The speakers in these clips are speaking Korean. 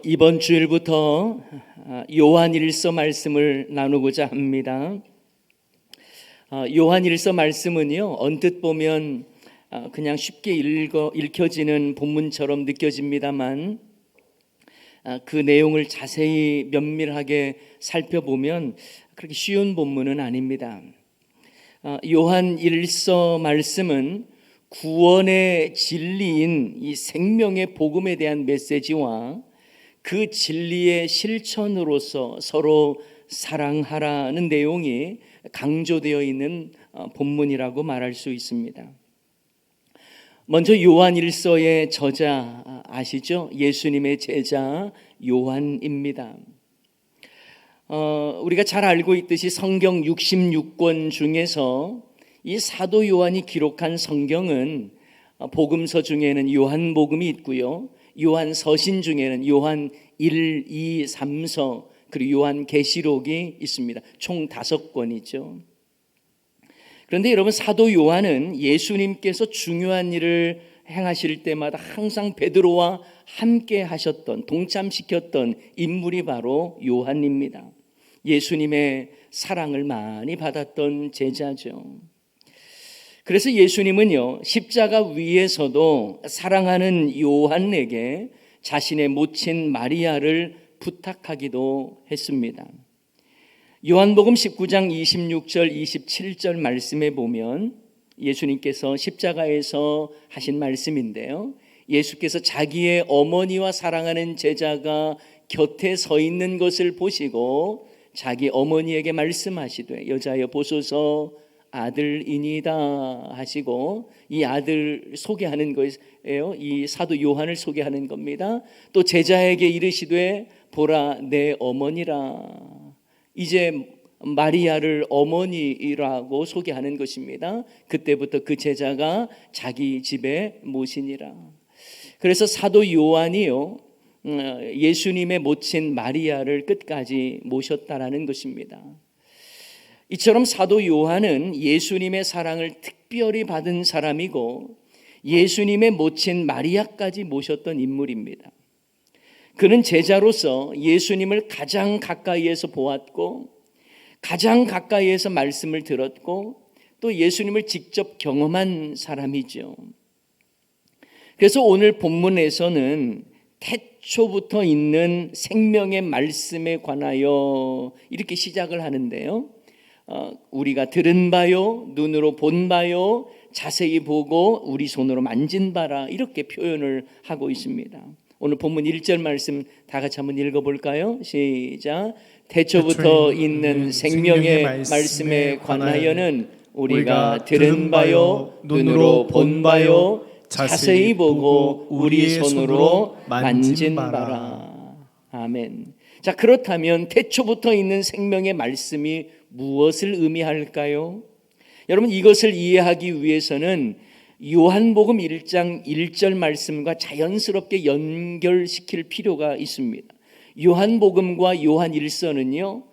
이번 주일부터 요한일서 말씀을 나누고자 합니다. 요한일서 말씀은요, 언뜻 보면 그냥 쉽게 읽혀지는 본문처럼 느껴집니다만 그 내용을 자세히 면밀하게 살펴보면 그렇게 쉬운 본문은 아닙니다. 요한일서 말씀은 구원의 진리인 이 생명의 복음에 대한 메시지와 그 진리의 실천으로서 서로 사랑하라는 내용이 강조되어 있는 본문이라고 말할 수 있습니다. 먼저 요한일서의 저자 아시죠? 예수님의 제자 요한입니다. 우리가 잘 알고 있듯이 성경 66권 중에서 이 사도 요한이 기록한 성경은 복음서 중에는 요한복음이 있고요, 요한서신 중에는 요한 1, 2, 3서 그리고 요한계시록이 있습니다. 총 5권이죠. 그런데 여러분, 사도 요한은 예수님께서 중요한 일을 행하실 때마다 항상 베드로와 함께 하셨던, 동참시켰던 인물이 바로 요한입니다. 예수님의 사랑을 많이 받았던 제자죠. 그래서 예수님은요, 십자가 위에서도 사랑하는 요한에게 자신의 모친 마리아를 부탁하기도 했습니다. 요한복음 19장 26절 27절 말씀에 보면 예수님께서 십자가에서 하신 말씀인데요, 예수께서 자기의 어머니와 사랑하는 제자가 곁에 서 있는 것을 보시고 자기 어머니에게 말씀하시되 여자여 보소서 아들이니다 하시고, 이 아들 소개하는 거예요. 이 사도 요한을 소개하는 겁니다. 또 제자에게 이르시되 보라 내 어머니라. 이제 마리아를 어머니라고 소개하는 것입니다. 그때부터 그 제자가 자기 집에 모시니라. 그래서 사도 요한이요, 예수님의 모친 마리아를 끝까지 모셨다라는 것입니다. 이처럼 사도 요한은 예수님의 사랑을 특별히 받은 사람이고 예수님의 모친 마리아까지 모셨던 인물입니다. 그는 제자로서 예수님을 가장 가까이에서 보았고 가장 가까이에서 말씀을 들었고 또 예수님을 직접 경험한 사람이죠. 그래서 오늘 본문에서는 태초부터 있는 생명의 말씀에 관하여 이렇게 시작을 하는데요, 우리가 들은 바요, 눈으로 본 바요, 자세히 보고 우리 손으로 만진 바라, 이렇게 표현을 하고 있습니다. 오늘 본문 1절 말씀 다 같이 한번 읽어볼까요? 시작. 태초부터 있는 생명의 말씀에 관하여는 우리가 들은 바요, 눈으로 본 바요, 자세히 보고 우리 손으로 만진 바라. 아멘. 자, 그렇다면 태초부터 있는 생명의 말씀이 무엇을 의미할까요? 여러분, 이것을 이해하기 위해서는 요한복음 1장 1절 말씀과 자연스럽게 연결시킬 필요가 있습니다. 요한복음과 요한일서는요,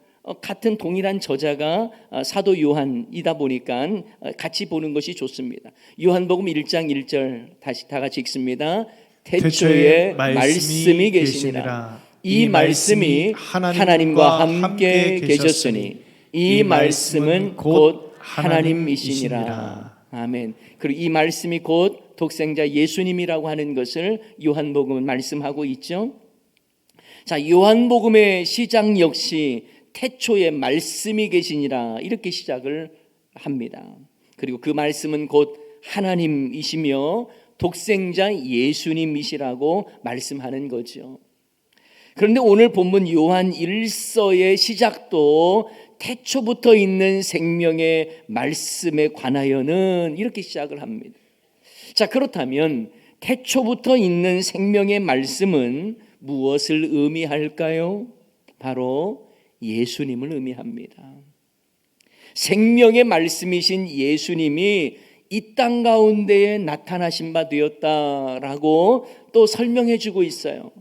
같은 동일한 저자가 사도 요한이다 보니까 같이 보는 것이 좋습니다. 요한복음 1장 1절 다시 다 같이 읽습니다. 태초에 말씀이 계시니라. 이 말씀이 하나님과 함께 계셨으니 이 말씀은 곧 하나님이시니라. 아멘. 그리고 이 말씀이 곧 독생자 예수님이라고 하는 것을 요한복음은 말씀하고 있죠. 자, 요한복음의 시작 역시 태초에 말씀이 계시니라, 이렇게 시작을 합니다. 그리고 그 말씀은 곧 하나님이시며 독생자 예수님이시라고 말씀하는 거죠. 그런데 오늘 본문 요한 1서의 시작도 태초부터 있는 생명의 말씀에 관하여는 이렇게 시작을 합니다. 자, 그렇다면 태초부터 있는 생명의 말씀은 무엇을 의미할까요? 바로 예수님을 의미합니다. 생명의 말씀이신 예수님이 이 땅 가운데에 나타나신 바 되었다라고 또 설명해 주고 있어요.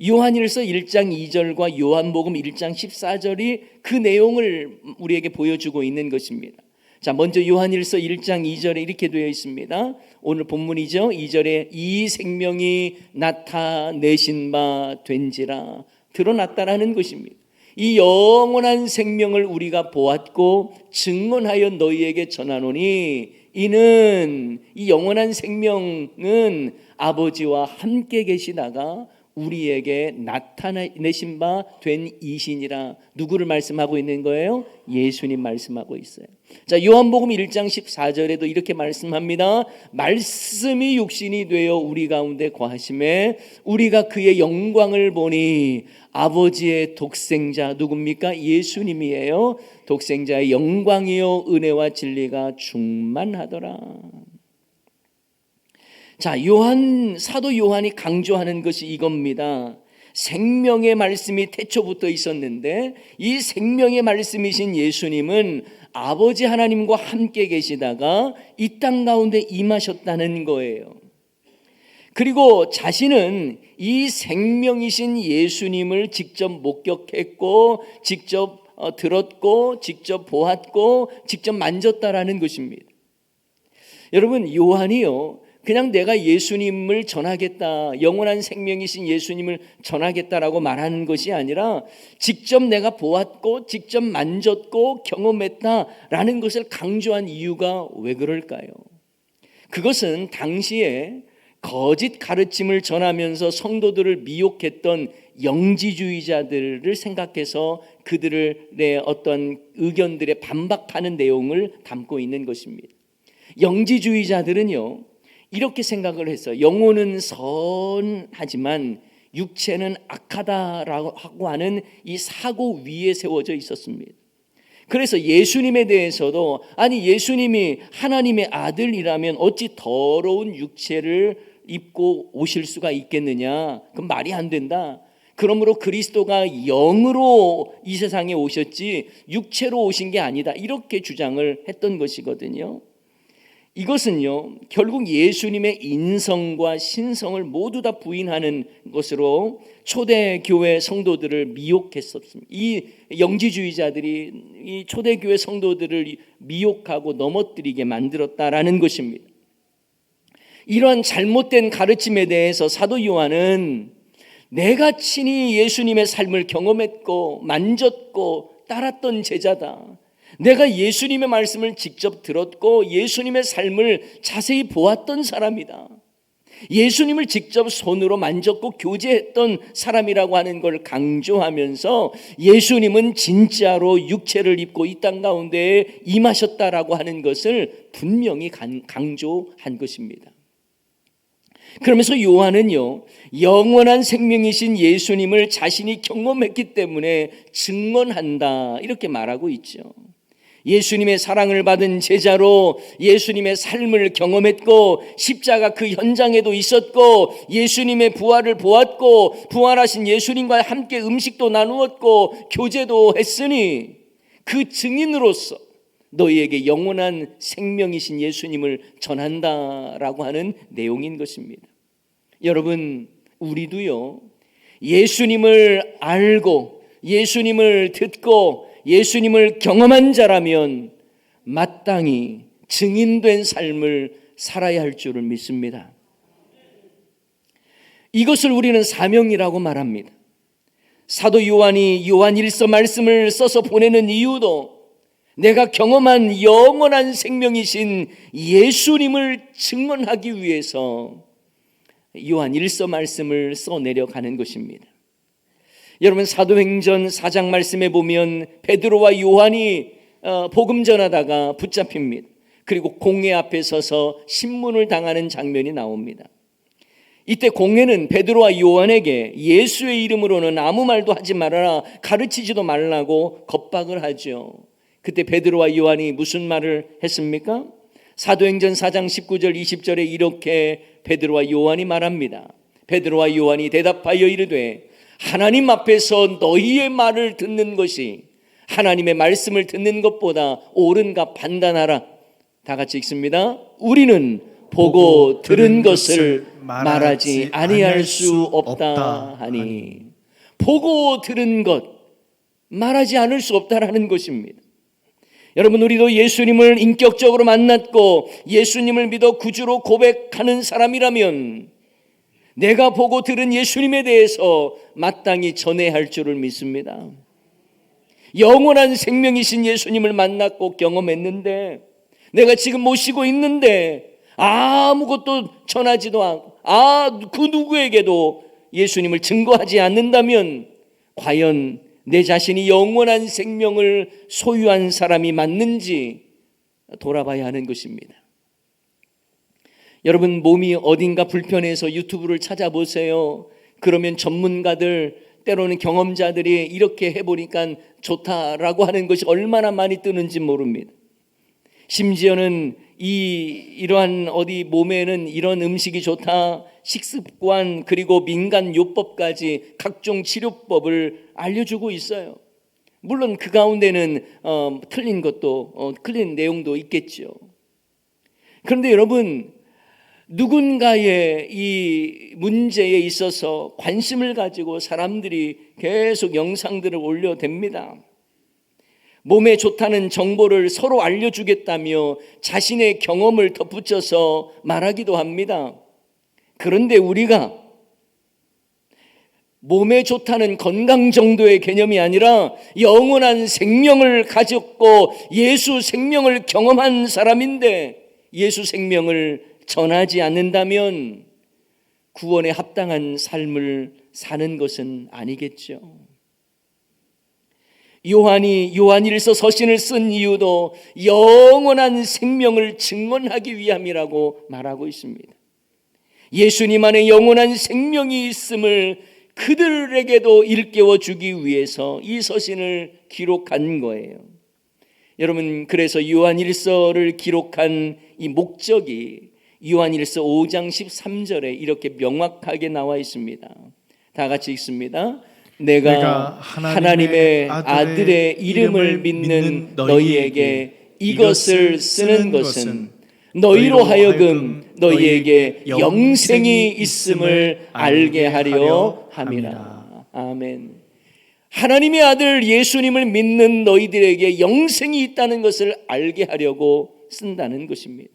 요한일서 1장 2절과 요한복음 1장 14절이 그 내용을 우리에게 보여주고 있는 것입니다. 자, 먼저 요한일서 1장 2절에 이렇게 되어 있습니다. 오늘 본문이죠. 2절에 이 생명이 나타내신 바 된지라, 드러났다라는 것입니다. 이 영원한 생명을 우리가 보았고 증언하여 너희에게 전하노니 이는 이 영원한 생명은 아버지와 함께 계시다가 우리에게 나타내신 바 된 이신이라. 누구를 말씀하고 있는 거예요? 예수님 말씀하고 있어요. 자, 요한복음 1장 14절에도 이렇게 말씀합니다. 말씀이 육신이 되어 우리 가운데 거하심에 우리가 그의 영광을 보니 아버지의 독생자, 누굽니까? 예수님이에요. 독생자의 영광이요 은혜와 진리가 충만하더라. 자, 사도 요한이 강조하는 것이 이겁니다. 생명의 말씀이 태초부터 있었는데 이 생명의 말씀이신 예수님은 아버지 하나님과 함께 계시다가 이 땅 가운데 임하셨다는 거예요. 그리고 자신은 이 생명이신 예수님을 직접 목격했고 직접 들었고 직접 보았고 직접 만졌다라는 것입니다. 여러분, 요한이요, 그냥 내가 예수님을 전하겠다, 영원한 생명이신 예수님을 전하겠다라고 말하는 것이 아니라 직접 내가 보았고 직접 만졌고 경험했다라는 것을 강조한 이유가 왜 그럴까요? 그것은 당시에 거짓 가르침을 전하면서 성도들을 미혹했던 영지주의자들을 생각해서 그들의 어떤 의견들에 반박하는 내용을 담고 있는 것입니다. 영지주의자들은요, 이렇게 생각을 했어요. 영혼은 선하지만 육체는 악하다라고 하는 이 사고 위에 세워져 있었습니다. 그래서 예수님에 대해서도 아니 예수님이 하나님의 아들이라면 어찌 더러운 육체를 입고 오실 수가 있겠느냐, 그건 말이 안 된다. 그러므로 그리스도가 영으로 이 세상에 오셨지 육체로 오신 게 아니다, 이렇게 주장을 했던 것이거든요. 이것은요, 결국 예수님의 인성과 신성을 모두 다 부인하는 것으로 초대교회 성도들을 미혹했었습니다. 이 영지주의자들이 이 초대교회 성도들을 미혹하고 넘어뜨리게 만들었다라는 것입니다. 이러한 잘못된 가르침에 대해서 사도 요한은 내가 친히 예수님의 삶을 경험했고 만졌고 따랐던 제자다, 내가 예수님의 말씀을 직접 들었고 예수님의 삶을 자세히 보았던 사람이다, 예수님을 직접 손으로 만졌고 교제했던 사람이라고 하는 걸 강조하면서 예수님은 진짜로 육체를 입고 이 땅 가운데 임하셨다라고 하는 것을 분명히 강조한 것입니다. 그러면서 요한은요, 영원한 생명이신 예수님을 자신이 경험했기 때문에 증언한다, 이렇게 말하고 있죠. 예수님의 사랑을 받은 제자로 예수님의 삶을 경험했고 십자가 그 현장에도 있었고 예수님의 부활을 보았고 부활하신 예수님과 함께 음식도 나누었고 교제도 했으니 그 증인으로서 너희에게 영원한 생명이신 예수님을 전한다라고 하는 내용인 것입니다. 여러분, 우리도요, 예수님을 알고 예수님을 듣고 예수님을 경험한 자라면 마땅히 증인된 삶을 살아야 할 줄을 믿습니다. 이것을 우리는 사명이라고 말합니다. 사도 요한이 요한일서 말씀을 써서 보내는 이유도 내가 경험한 영원한 생명이신 예수님을 증언하기 위해서 요한일서 말씀을 써내려가는 것입니다. 여러분, 사도행전 4장 말씀에 보면 베드로와 요한이 복음 전하다가 붙잡힙니다. 그리고 공회 앞에 서서 신문을 당하는 장면이 나옵니다. 이때 공회는 베드로와 요한에게 예수의 이름으로는 아무 말도 하지 말아라, 가르치지도 말라고 겁박을 하죠. 그때 베드로와 요한이 무슨 말을 했습니까? 사도행전 4장 19절 20절에 이렇게 베드로와 요한이 말합니다. 베드로와 요한이 대답하여 이르되 하나님 앞에서 너희의 말을 듣는 것이 하나님의 말씀을 듣는 것보다 옳은가 판단하라. 다 같이 읽습니다. 우리는 보고 들은 것을 말하지 아니할 수 없다 하니, 보고 들은 것 말하지 않을 수 없다라는 것입니다. 여러분, 우리도 예수님을 인격적으로 만났고 예수님을 믿어 구주로 고백하는 사람이라면 내가 보고 들은 예수님에 대해서 마땅히 전해야 할 줄을 믿습니다. 영원한 생명이신 예수님을 만났고 경험했는데, 내가 지금 모시고 있는데 아무것도 전하지도 않고 그 누구에게도 예수님을 증거하지 않는다면 과연 내 자신이 영원한 생명을 소유한 사람이 맞는지 돌아봐야 하는 것입니다. 여러분, 몸이 어딘가 불편해서 유튜브를 찾아보세요. 그러면 전문가들, 때로는 경험자들이 이렇게 해보니까 좋다라고 하는 것이 얼마나 많이 뜨는지 모릅니다. 심지어는 이러한 어디 몸에는 이런 음식이 좋다, 식습관, 그리고 민간요법까지 각종 치료법을 알려주고 있어요. 물론 그 가운데는 틀린 것도 틀린 내용도 있겠죠. 그런데 여러분, 누군가의 이 문제에 있어서 관심을 가지고 사람들이 계속 영상들을 올려댑니다. 몸에 좋다는 정보를 서로 알려주겠다며 자신의 경험을 덧붙여서 말하기도 합니다. 그런데 우리가 몸에 좋다는 건강 정도의 개념이 아니라 영원한 생명을 가졌고 예수 생명을 경험한 사람인데 예수 생명을 전하지 않는다면 구원에 합당한 삶을 사는 것은 아니겠죠. 요한이 요한일서 서신을 쓴 이유도 영원한 생명을 증언하기 위함이라고 말하고 있습니다. 예수님 안에 영원한 생명이 있음을 그들에게도 일깨워 주기 위해서 이 서신을 기록한 거예요. 여러분, 그래서 요한일서를 기록한 이 목적이 요한일서 5장 13절에 이렇게 명확하게 나와 있습니다. 다 같이 읽습니다. 내가 하나님의 아들의 이름을 믿는 너희에게 이것을 쓰는 것은 너희로 하여금 너희에게 영생이 있음을 알게 하려 함이라. 아멘. 하나님의 아들 예수님을 믿는 너희들에게 영생이 있다는 것을 알게 하려고 쓴다는 것입니다.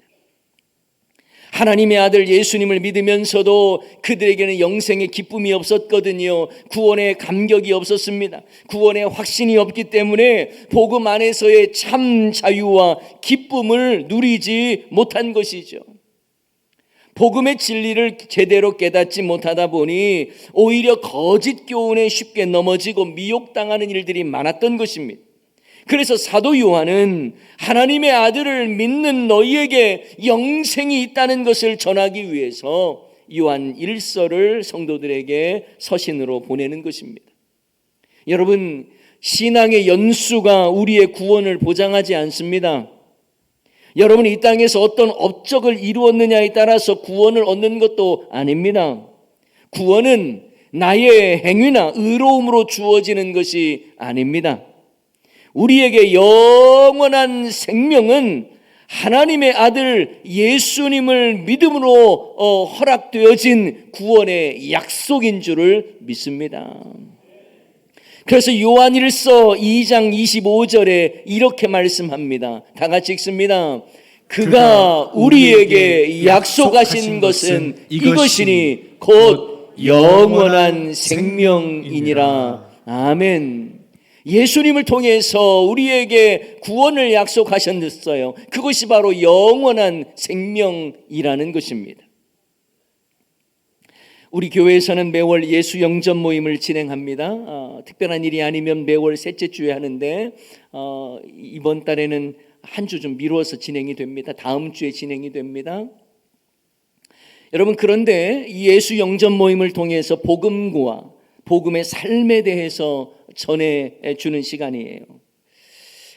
하나님의 아들 예수님을 믿으면서도 그들에게는 영생의 기쁨이 없었거든요. 구원의 감격이 없었습니다. 구원의 확신이 없기 때문에 복음 안에서의 참 자유와 기쁨을 누리지 못한 것이죠. 복음의 진리를 제대로 깨닫지 못하다 보니 오히려 거짓 교훈에 쉽게 넘어지고 미혹당하는 일들이 많았던 것입니다. 그래서 사도 요한은 하나님의 아들을 믿는 너희에게 영생이 있다는 것을 전하기 위해서 요한 1서를 성도들에게 서신으로 보내는 것입니다. 여러분, 신앙의 연수가 우리의 구원을 보장하지 않습니다. 여러분이 이 땅에서 어떤 업적을 이루었느냐에 따라서 구원을 얻는 것도 아닙니다. 구원은 나의 행위나 의로움으로 주어지는 것이 아닙니다. 우리에게 영원한 생명은 하나님의 아들 예수님을 믿음으로 허락되어진 구원의 약속인 줄을 믿습니다. 그래서 요한일서 2장 25절에 이렇게 말씀합니다. 다 같이 읽습니다. 그가 우리에게 약속하신 것은 이것이니 곧 영원한 생명이니라. 아멘. 예수님을 통해서 우리에게 구원을 약속하셨어요. 그것이 바로 영원한 생명이라는 것입니다. 우리 교회에서는 매월 예수 영접 모임을 진행합니다. 특별한 일이 아니면 매월 셋째 주에 하는데 이번 달에는 한 주 좀 미루어서 진행이 됩니다. 다음 주에 진행이 됩니다. 여러분, 그런데 이 예수 영접 모임을 통해서 복음과 복음의 삶에 대해서 전해주는 시간이에요.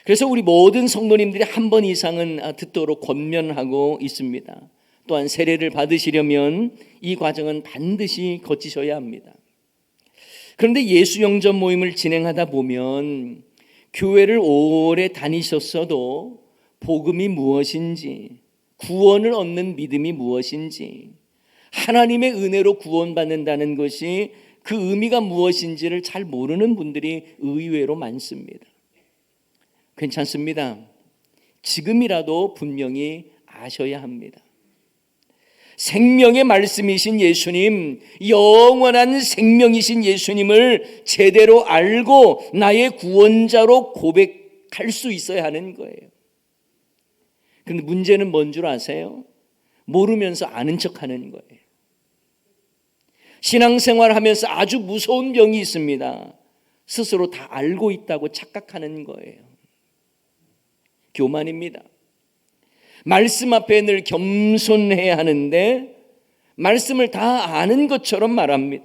그래서 우리 모든 성도님들이 한 번 이상은 듣도록 권면하고 있습니다. 또한 세례를 받으시려면 이 과정은 반드시 거치셔야 합니다. 그런데 예수 영접 모임을 진행하다 보면 교회를 오래 다니셨어도 복음이 무엇인지, 구원을 얻는 믿음이 무엇인지, 하나님의 은혜로 구원받는다는 것이 그 의미가 무엇인지를 잘 모르는 분들이 의외로 많습니다. 괜찮습니다. 지금이라도 분명히 아셔야 합니다. 생명의 말씀이신 예수님, 영원한 생명이신 예수님을 제대로 알고 나의 구원자로 고백할 수 있어야 하는 거예요. 그런데 문제는 뭔 줄 아세요? 모르면서 아는 척하는 거예요. 신앙생활 하면서 아주 무서운 병이 있습니다. 스스로 다 알고 있다고 착각하는 거예요. 교만입니다. 말씀 앞에 늘 겸손해야 하는데 말씀을 다 아는 것처럼 말합니다.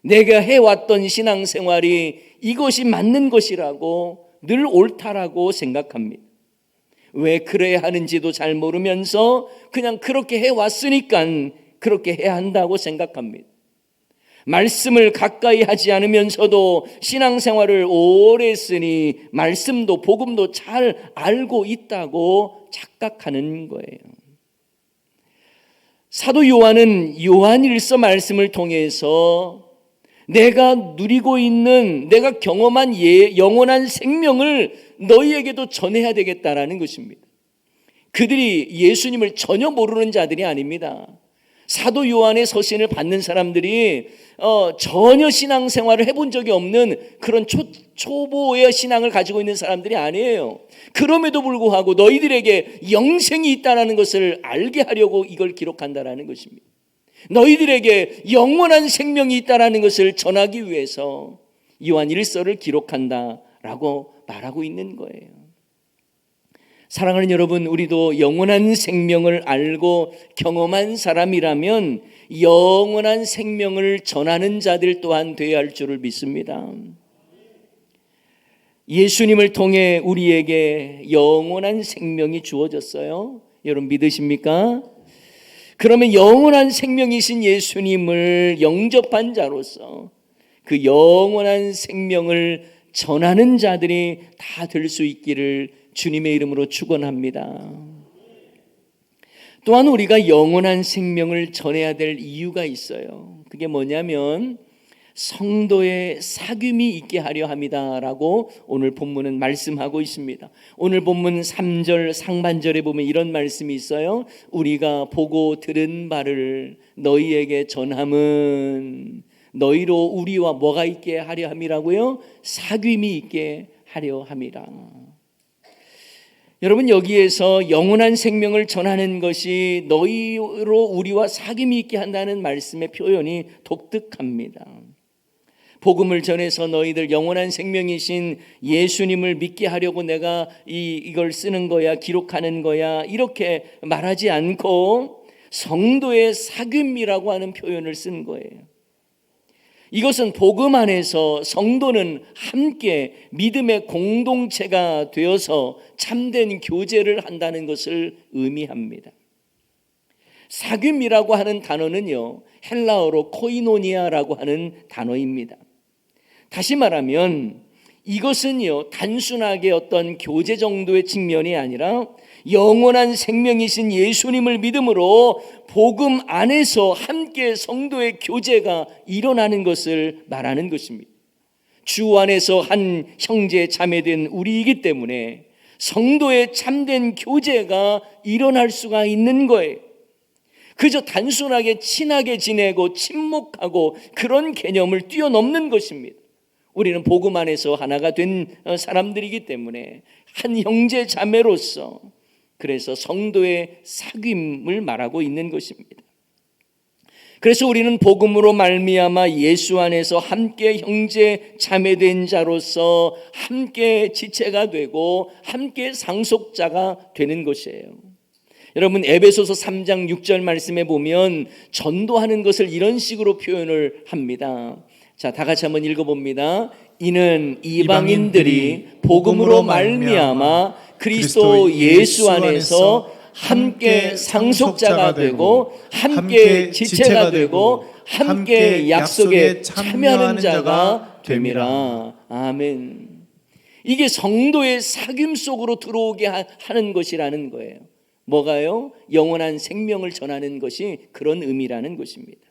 내가 해왔던 신앙생활이 이것이 맞는 것이라고 늘 옳다라고 생각합니다. 왜 그래야 하는지도 잘 모르면서 그냥 그렇게 해왔으니까 그렇게 해야 한다고 생각합니다. 말씀을 가까이 하지 않으면서도 신앙생활을 오래 했으니 말씀도 복음도 잘 알고 있다고 착각하는 거예요. 사도 요한은 요한일서 말씀을 통해서 내가 누리고 있는, 내가 경험한 영원한 생명을 너희에게도 전해야 되겠다라는 것입니다. 그들이 예수님을 전혀 모르는 자들이 아닙니다. 사도 요한의 서신을 받는 사람들이 전혀 신앙생활을 해본 적이 없는 그런 초보의 신앙을 가지고 있는 사람들이 아니에요. 그럼에도 불구하고 너희들에게 영생이 있다는 것을 알게 하려고 이걸 기록한다는 것입니다. 너희들에게 영원한 생명이 있다는 것을 전하기 위해서 요한 1서를 기록한다라고 말하고 있는 거예요. 사랑하는 여러분, 우리도 영원한 생명을 알고 경험한 사람이라면 영원한 생명을 전하는 자들 또한 되어야 할 줄을 믿습니다. 예수님을 통해 우리에게 영원한 생명이 주어졌어요. 여러분 믿으십니까? 그러면 영원한 생명이신 예수님을 영접한 자로서 그 영원한 생명을 전하는 자들이 다 될 수 있기를 주님의 이름으로 축원합니다. 또한 우리가 영원한 생명을 전해야 될 이유가 있어요. 그게 뭐냐면 성도의 사귐이 있게 하려 함이다라고 오늘 본문은 말씀하고 있습니다. 오늘 본문 3절 상반절에 보면 이런 말씀이 있어요. 우리가 보고 들은 바를 너희에게 전함은 너희로 우리와 뭐가 있게 하려 함이라고요? 사귐이 있게 하려 함이라. 여러분, 여기에서 영원한 생명을 전하는 것이 너희로 우리와 사귐이 있게 한다는 말씀의 표현이 독특합니다. 복음을 전해서 너희들 영원한 생명이신 예수님을 믿게 하려고 내가 이걸 쓰는 거야, 기록하는 거야, 이렇게 말하지 않고 성도의 사귐이라고 하는 표현을 쓴 거예요. 이것은 복음 안에서 성도는 함께 믿음의 공동체가 되어서 참된 교제를 한다는 것을 의미합니다. 사귐이라고 하는 단어는요, 헬라어로 코이노니아라고 하는 단어입니다. 다시 말하면 이것은요, 단순하게 어떤 교제 정도의 측면이 아니라 영원한 생명이신 예수님을 믿음으로 복음 안에서 함께 성도의 교제가 일어나는 것을 말하는 것입니다. 주 안에서 한 형제 자매된 우리이기 때문에 성도의 참된 교제가 일어날 수가 있는 거예요. 그저 단순하게 친하게 지내고 침묵하고 그런 개념을 뛰어넘는 것입니다. 우리는 복음 안에서 하나가 된 사람들이기 때문에 한 형제 자매로서 그래서 성도의 사귐을 말하고 있는 것입니다. 그래서 우리는 복음으로 말미암아 예수 안에서 함께 형제 자매된 자로서 함께 지체가 되고 함께 상속자가 되는 것이에요. 여러분, 에베소서 3장 6절 말씀에 보면 전도하는 것을 이런 식으로 표현을 합니다. 자, 다 같이 한번 읽어봅니다. 이는 이방인들이 복음으로 말미암아 그리스도 예수 안에서 함께 상속자가 되고 함께 지체가 되고 함께 약속에 참여하는 자가 됨이라. 아멘. 이게 성도의 사귐 속으로 들어오게 하는 것이라는 거예요. 뭐가요? 영원한 생명을 전하는 것이 그런 의미라는 것입니다.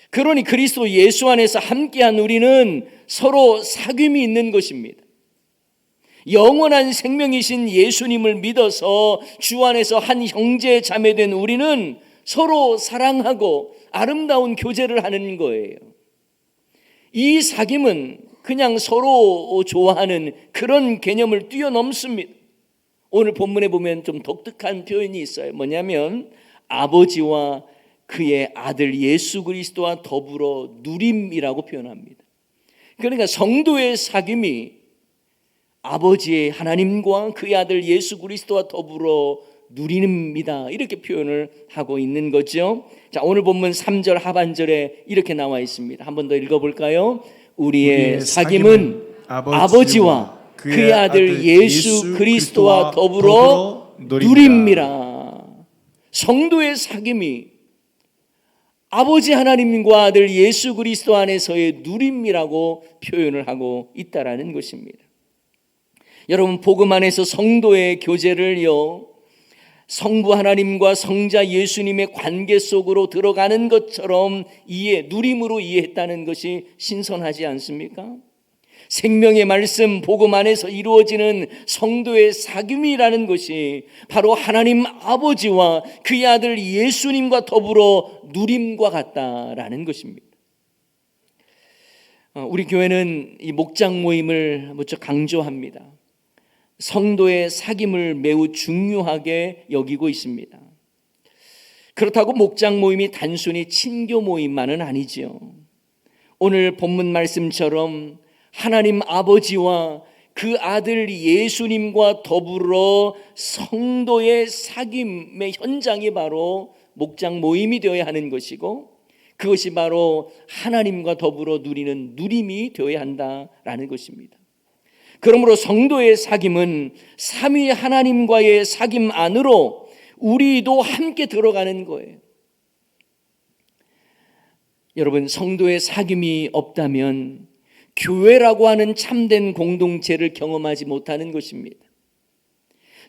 그러니 그리스도 예수 안에서 함께한 우리는 서로 사귐이 있는 것입니다. 영원한 생명이신 예수님을 믿어서 주 안에서 한 형제 자매된 우리는 서로 사랑하고 아름다운 교제를 하는 거예요. 이 사귐은 그냥 서로 좋아하는 그런 개념을 뛰어넘습니다. 오늘 본문에 보면 좀 독특한 표현이 있어요. 뭐냐면 아버지와 그의 아들 예수 그리스도와 더불어 누림이라고 표현합니다. 그러니까 성도의 사귐이 아버지의 하나님과 그의 아들 예수 그리스도와 더불어 누리는입니다. 이렇게 표현을 하고 있는 거죠. 자, 오늘 본문 3절 하반절에 이렇게 나와 있습니다. 한 번 더 읽어볼까요? 우리의 사귐은 아버지와 그의 아들 예수 그리스도와 더불어 누림이라. 성도의 사귐이 아버지 하나님과 아들 예수 그리스도 안에서의 누림이라고 표현을 하고 있다라는 것입니다. 여러분, 복음 안에서 성도의 교제를요, 성부 하나님과 성자 예수님의 관계 속으로 들어가는 것처럼 누림으로 이해했다는 것이 신선하지 않습니까? 생명의 말씀 복음 안에서 이루어지는 성도의 사귐이라는 것이 바로 하나님 아버지와 그의 아들 예수님과 더불어 누림과 같다라는 것입니다. 우리 교회는 이 목장 모임을 무척 강조합니다. 성도의 사귐을 매우 중요하게 여기고 있습니다. 그렇다고 목장 모임이 단순히 친교 모임만은 아니지요. 오늘 본문 말씀처럼 하나님 아버지와 그 아들 예수님과 더불어 성도의 사귐의 현장이 바로 목장 모임이 되어야 하는 것이고, 그것이 바로 하나님과 더불어 누리는 누림이 되어야 한다라는 것입니다. 그러므로 성도의 사귐은 삼위 하나님과의 사귐 안으로 우리도 함께 들어가는 거예요. 여러분, 성도의 사귐이 없다면 교회라고 하는 참된 공동체를 경험하지 못하는 것입니다.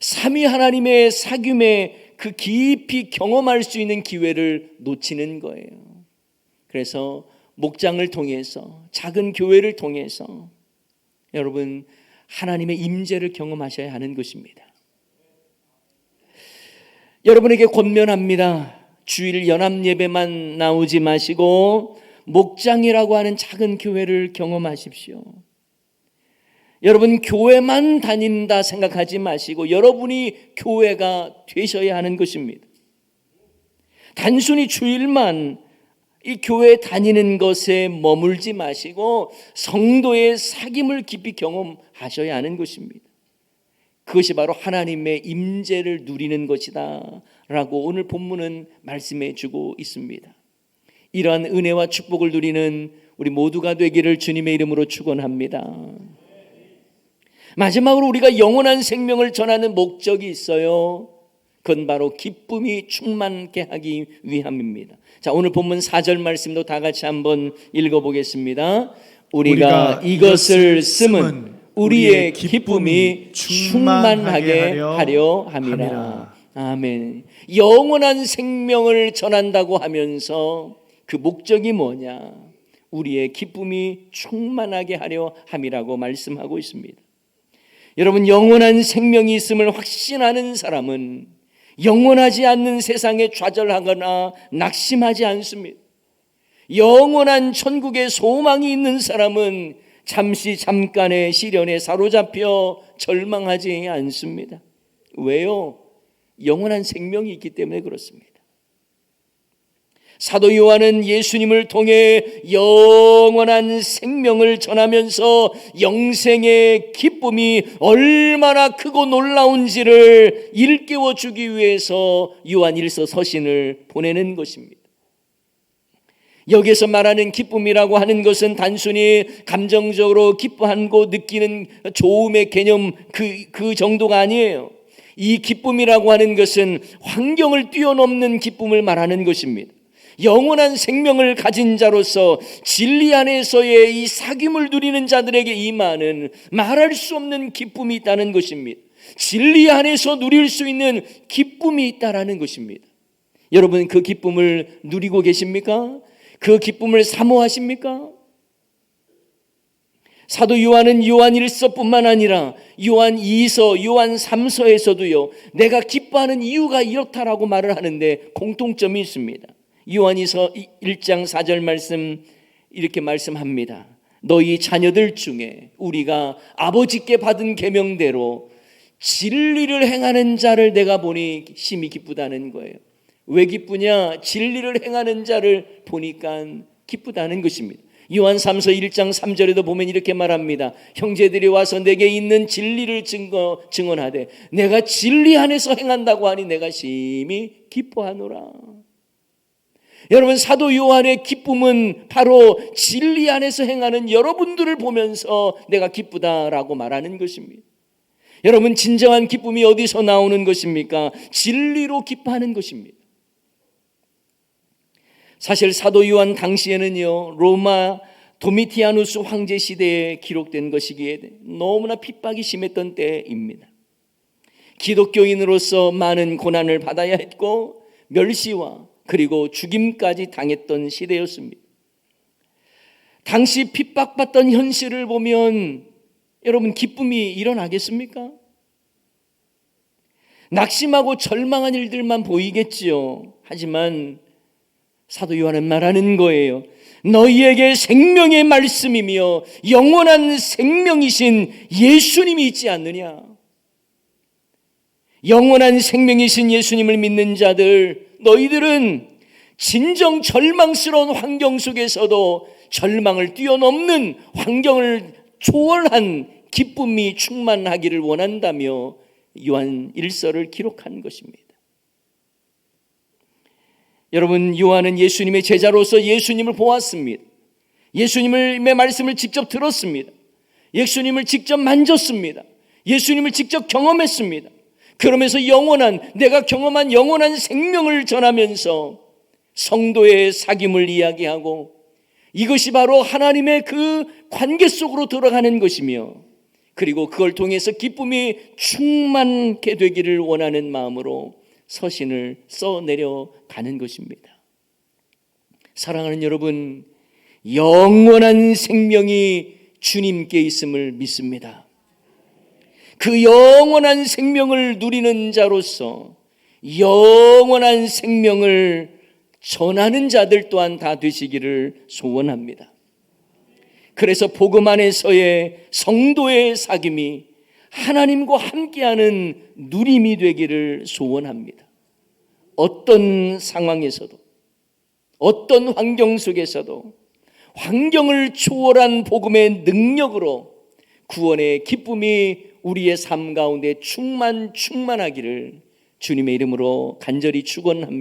삼위 하나님의 사귐에 그 깊이 경험할 수 있는 기회를 놓치는 거예요. 그래서 목장을 통해서, 작은 교회를 통해서 여러분, 하나님의 임재를 경험하셔야 하는 것입니다. 여러분에게 권면합니다. 주일 연합 예배만 나오지 마시고 목장이라고 하는 작은 교회를 경험하십시오. 여러분, 교회만 다닌다 생각하지 마시고 여러분이 교회가 되셔야 하는 것입니다. 단순히 주일만 이 교회 다니는 것에 머물지 마시고 성도의 사귐을 깊이 경험하셔야 하는 것입니다. 그것이 바로 하나님의 임재를 누리는 것이다 라고 오늘 본문은 말씀해 주고 있습니다. 이러한 은혜와 축복을 누리는 우리 모두가 되기를 주님의 이름으로 축원합니다. 마지막으로 우리가 영원한 생명을 전하는 목적이 있어요. 그건 바로 기쁨이 충만케 하기 위함입니다. 자, 오늘 본문 4절 말씀도 다 같이 한번 읽어보겠습니다. 우리가 이것을 쓰면 우리의 기쁨이 충만하게 하려 함이라. 아멘. 영원한 생명을 전한다고 하면서 그 목적이 뭐냐? 우리의 기쁨이 충만하게 하려 함이라고 말씀하고 있습니다. 여러분, 영원한 생명이 있음을 확신하는 사람은 영원하지 않는 세상에 좌절하거나 낙심하지 않습니다. 영원한 천국에 소망이 있는 사람은 잠깐의 시련에 사로잡혀 절망하지 않습니다. 왜요? 영원한 생명이 있기 때문에 그렇습니다. 사도 요한은 예수님을 통해 영원한 생명을 전하면서 영생의 기쁨이 얼마나 크고 놀라운지를 일깨워 주기 위해서 요한일서 서신을 보내는 것입니다. 여기서 말하는 기쁨이라고 하는 것은 단순히 감정적으로 기뻐하고 느끼는 좋음의 개념 그 정도가 아니에요. 이 기쁨이라고 하는 것은 환경을 뛰어넘는 기쁨을 말하는 것입니다. 영원한 생명을 가진 자로서 진리 안에서의 이 사귐을 누리는 자들에게 임하는 말할 수 없는 기쁨이 있다는 것입니다. 진리 안에서 누릴 수 있는 기쁨이 있다는 것입니다. 여러분, 그 기쁨을 누리고 계십니까? 그 기쁨을 사모하십니까? 사도 요한은 요한 1서뿐만 아니라 요한 2서, 요한 3서에서도요, 내가 기뻐하는 이유가 이렇다라고 말을 하는데 공통점이 있습니다. 요한 2서 1장 4절 말씀 이렇게 말씀합니다. 너희 자녀들 중에 우리가 아버지께 받은 계명대로 진리를 행하는 자를 내가 보니 심히 기쁘다는 거예요. 왜 기쁘냐? 진리를 행하는 자를 보니까 기쁘다는 것입니다. 요한 3서 1장 3절에도 보면 이렇게 말합니다. 형제들이 와서 내게 있는 진리를 증언하되 내가 진리 안에서 행한다고 하니 내가 심히 기뻐하노라. 여러분, 사도 요한의 기쁨은 바로 진리 안에서 행하는 여러분들을 보면서 내가 기쁘다라고 말하는 것입니다. 여러분, 진정한 기쁨이 어디서 나오는 것입니까? 진리로 기뻐하는 것입니다. 사실 사도 요한 당시에는요, 로마 도미티아누스 황제 시대에 기록된 것이기에 너무나 핍박이 심했던 때입니다. 기독교인으로서 많은 고난을 받아야 했고 멸시와 그리고 죽임까지 당했던 시대였습니다. 당시 핍박받던 현실을 보면 여러분, 기쁨이 일어나겠습니까? 낙심하고 절망한 일들만 보이겠지요. 하지만 사도 요한은 말하는 거예요. 너희에게 생명의 말씀이며 영원한 생명이신 예수님이 있지 않느냐? 영원한 생명이신 예수님을 믿는 자들, 너희들은 진정 절망스러운 환경 속에서도 절망을 뛰어넘는 환경을 초월한 기쁨이 충만하기를 원한다며 요한 1서를 기록한 것입니다. 여러분, 요한은 예수님의 제자로서 예수님을 보았습니다. 예수님의 말씀을 직접 들었습니다. 예수님을 직접 만졌습니다. 예수님을 직접 경험했습니다. 그러면서 내가 경험한 영원한 생명을 전하면서 성도의 사귐을 이야기하고 이것이 바로 하나님의 그 관계 속으로 들어가는 것이며 그리고 그걸 통해서 기쁨이 충만케 되기를 원하는 마음으로 서신을 써내려가는 것입니다. 사랑하는 여러분, 영원한 생명이 주님께 있음을 믿습니다. 그 영원한 생명을 누리는 자로서 영원한 생명을 전하는 자들 또한 다 되시기를 소원합니다. 그래서 복음 안에서의 성도의 사귐이 하나님과 함께하는 누림이 되기를 소원합니다. 어떤 상황에서도, 어떤 환경 속에서도 환경을 초월한 복음의 능력으로 구원의 기쁨이 우리의 삶 가운데 충만하기를 주님의 이름으로 간절히 축원합니다.